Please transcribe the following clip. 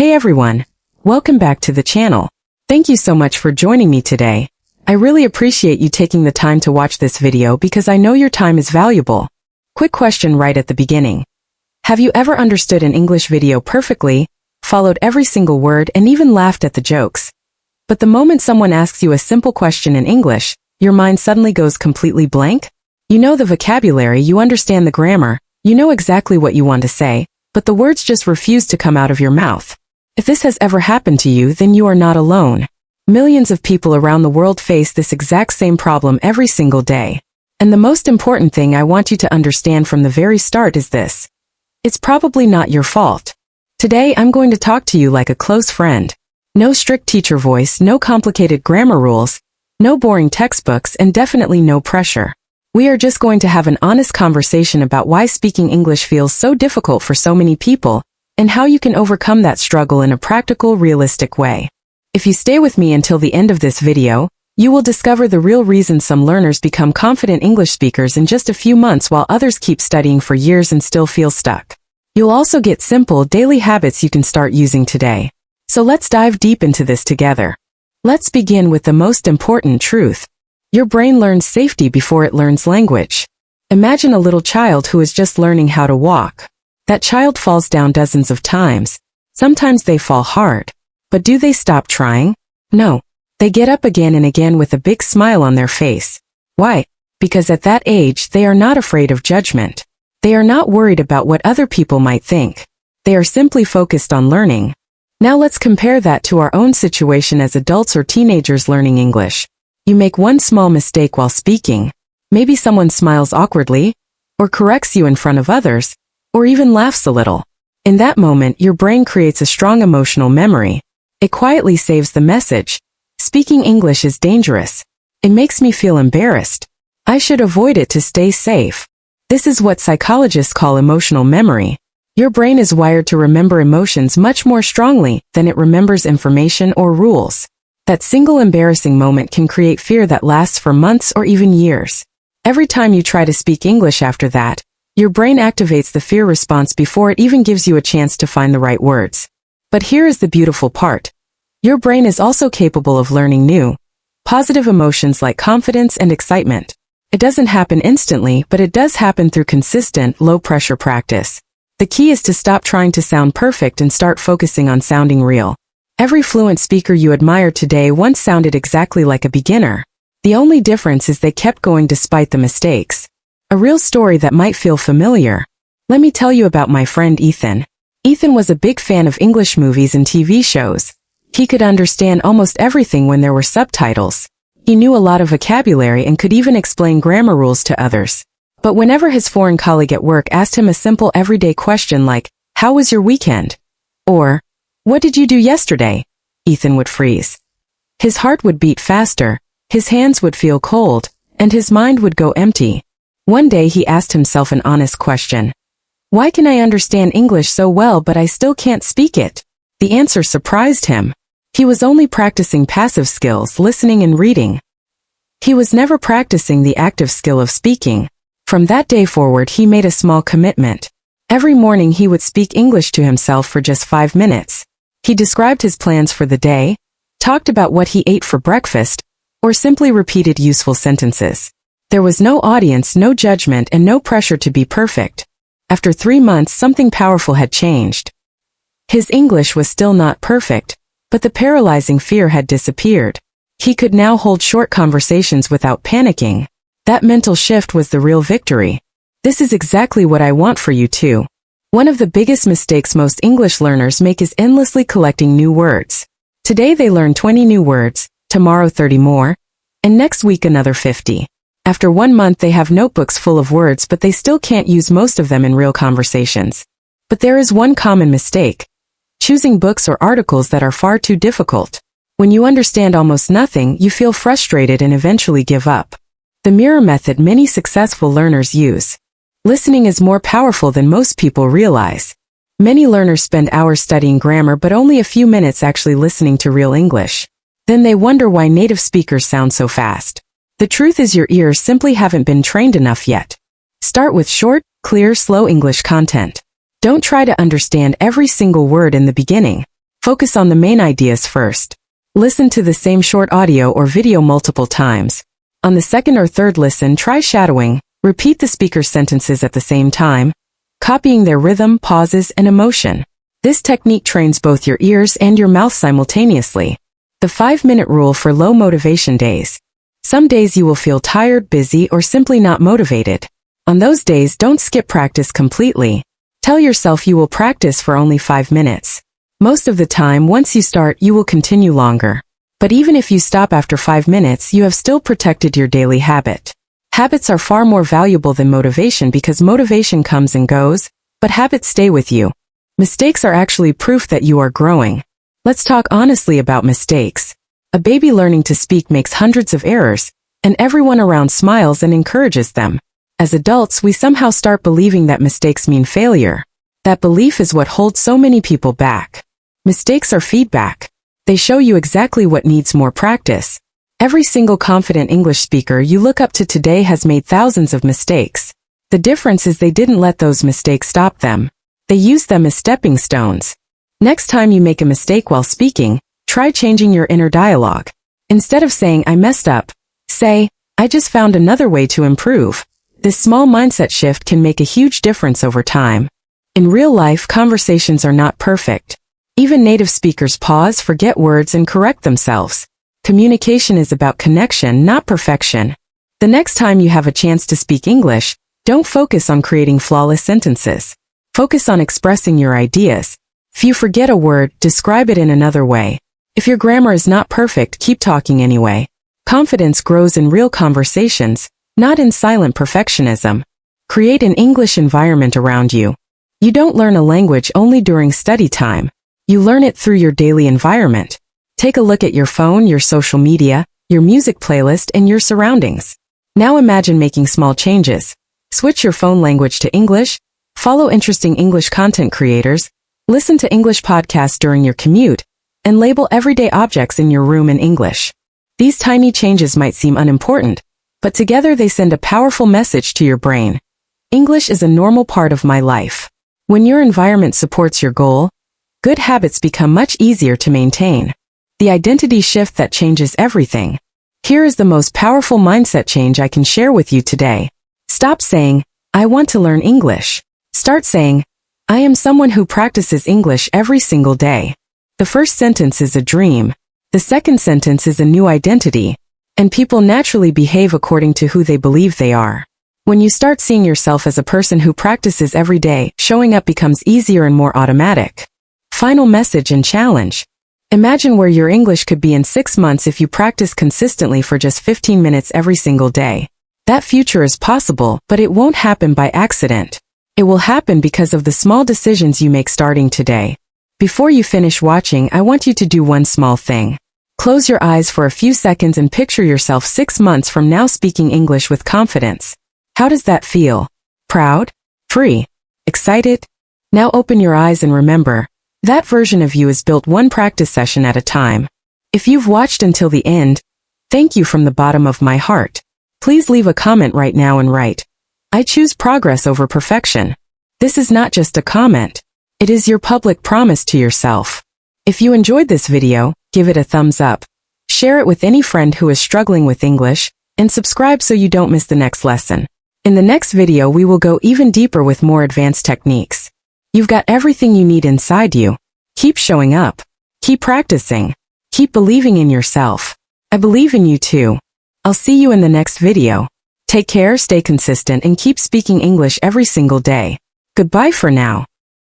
Hey everyone, welcome back to the channel. Thank you so much for joining me today. I really appreciate you taking the time to watch this video because I know your time is valuable. Quick question right at the beginning. Have you ever understood an English video perfectly, followed every single word, and even laughed at the jokes? But the moment someone asks you a simple question in English, your mind suddenly goes completely blank? You know the vocabulary, you understand the grammar, you know exactly what you want to say, but the words just refuse to come out of your mouth. If this has ever happened to you, then you are not alone. Millions of people around the world face this exact same problem every single day. And the most important thing I want you to understand from the very start is this. It's probably not your fault. Today I'm going to talk to you like a close friend. No strict teacher voice, no complicated grammar rules, no boring textbooks, and definitely no pressure. We are just going to have an honest conversation about why speaking English feels so difficult for so many people, and how you can overcome that struggle in a practical, realistic way. If you stay with me until the end of this video, you will discover the real reason some learners become confident English speakers in just a few months while others keep studying for years and still feel stuck. You'll also get simple, daily habits you can start using today. So let's dive deep into this together. Let's begin with the most important truth. Your brain learns safety before it learns language. Imagine a little child who is just learning how to walk. That child falls down dozens of times. Sometimes they fall hard. But do they stop trying? No. They get up again and again with a big smile on their face. Why? Because at that age, they are not afraid of judgment. They are not worried about what other people might think. They are simply focused on learning. Now let's compare that to our own situation as adults or teenagers learning English. You make one small mistake while speaking. Maybe someone smiles awkwardly, or corrects you in front of others, or even laughs a little. In that moment, your brain creates a strong emotional memory. It quietly saves the message. Speaking English is dangerous. It makes me feel embarrassed. I should avoid it to stay safe. This is what psychologists call emotional memory. Your brain is wired to remember emotions much more strongly than it remembers information or rules. That single embarrassing moment can create fear that lasts for months or even years. Every time you try to speak English after that, your brain activates the fear response before it even gives you a chance to find the right words. But here is the beautiful part. Your brain is also capable of learning new, positive emotions like confidence and excitement. It doesn't happen instantly, but it does happen through consistent, low-pressure practice. The key is to stop trying to sound perfect and start focusing on sounding real. Every fluent speaker you admire today once sounded exactly like a beginner. The only difference is they kept going despite the mistakes. A real story that might feel familiar. Let me tell you about my friend Ethan. Ethan was a big fan of English movies and TV shows. He could understand almost everything when there were subtitles. He knew a lot of vocabulary and could even explain grammar rules to others. But whenever his foreign colleague at work asked him a simple everyday question like, "How was your weekend?" or, "What did you do yesterday?" Ethan would freeze. His heart would beat faster, his hands would feel cold, and his mind would go empty. One day he asked himself an honest question. Why can I understand English so well but I still can't speak it? The answer surprised him. He was only practicing passive skills, listening and reading. He was never practicing the active skill of speaking. From that day forward he made a small commitment. Every morning he would speak English to himself for just 5 minutes. He described his plans for the day, talked about what he ate for breakfast, or simply repeated useful sentences. There was no audience, no judgment, and no pressure to be perfect. After 3 months, something powerful had changed. His English was still not perfect, but the paralyzing fear had disappeared. He could now hold short conversations without panicking. That mental shift was the real victory. This is exactly what I want for you too. One of the biggest mistakes most English learners make is endlessly collecting new words. Today they learn 20 new words, tomorrow 30 more, and next week another 50. After 1 month they have notebooks full of words but they still can't use most of them in real conversations. But there is one common mistake. Choosing books or articles that are far too difficult. When you understand almost nothing, you feel frustrated and eventually give up. The mirror method many successful learners use. Listening is more powerful than most people realize. Many learners spend hours studying grammar but only a few minutes actually listening to real English. Then they wonder why native speakers sound so fast. The truth is your ears simply haven't been trained enough yet. Start with short, clear, slow English content. Don't try to understand every single word in the beginning. Focus on the main ideas first. Listen to the same short audio or video multiple times. On the second or third listen, try shadowing. Repeat the speaker's sentences at the same time, copying their rhythm, pauses, and emotion. This technique trains both your ears and your mouth simultaneously. The 5-minute rule for low motivation days. Some days you will feel tired, busy, or simply not motivated. On those days, don't skip practice completely. Tell yourself you will practice for only 5 minutes. Most of the time, once you start, you will continue longer. But even if you stop after 5 minutes, you have still protected your daily habit. Habits are far more valuable than motivation because motivation comes and goes, but habits stay with you. Mistakes are actually proof that you are growing. Let's talk honestly about mistakes. A baby learning to speak makes hundreds of errors, and everyone around smiles and encourages them. As adults, we somehow start believing that mistakes mean failure. That belief is what holds so many people back. Mistakes are feedback. They show you exactly what needs more practice. Every single confident English speaker you look up to today has made thousands of mistakes. The difference is they didn't let those mistakes stop them. They used them as stepping stones. Next time you make a mistake while speaking, try changing your inner dialogue. Instead of saying, "I messed up," say, "I just found another way to improve." This small mindset shift can make a huge difference over time. In real life, conversations are not perfect. Even native speakers pause, forget words, and correct themselves. Communication is about connection, not perfection. The next time you have a chance to speak English, don't focus on creating flawless sentences. Focus on expressing your ideas. If you forget a word, describe it in another way. If your grammar is not perfect, keep talking anyway. Confidence grows in real conversations, not in silent perfectionism. Create an English environment around you. You don't learn a language only during study time. You learn it through your daily environment. Take a look at your phone, your social media, your music playlist, and your surroundings. Now imagine making small changes. Switch your phone language to English, follow interesting English content creators, listen to English podcasts during your commute, and label everyday objects in your room in English. These tiny changes might seem unimportant, but together they send a powerful message to your brain. English is a normal part of my life. When your environment supports your goal, good habits become much easier to maintain. The identity shift that changes everything. Here is the most powerful mindset change I can share with you today. Stop saying, "I want to learn English." Start saying, "I am someone who practices English every single day." The first sentence is a dream. The second sentence is a new identity. And people naturally behave according to who they believe they are. When you start seeing yourself as a person who practices every day, showing up becomes easier and more automatic. Final message and challenge. Imagine where your English could be in 6 months if you practice consistently for just 15 minutes every single day. That future is possible, but it won't happen by accident. It will happen because of the small decisions you make starting today. Before you finish watching, I want you to do one small thing. Close your eyes for a few seconds and picture yourself 6 months from now speaking English with confidence. How does that feel? Proud? Free? Excited? Now open your eyes and remember, that version of you is built one practice session at a time. If you've watched until the end, thank you from the bottom of my heart. Please leave a comment right now and write, "I choose progress over perfection." This is not just a comment. It is your public promise to yourself. If you enjoyed this video, give it a thumbs up. Share it with any friend who is struggling with English, and subscribe so you don't miss the next lesson. In the next video, we will go even deeper with more advanced techniques. You've got everything you need inside you. Keep showing up. Keep practicing. Keep believing in yourself. I believe in you too. I'll see you in the next video. Take care, stay consistent, and keep speaking English every single day. Goodbye for now.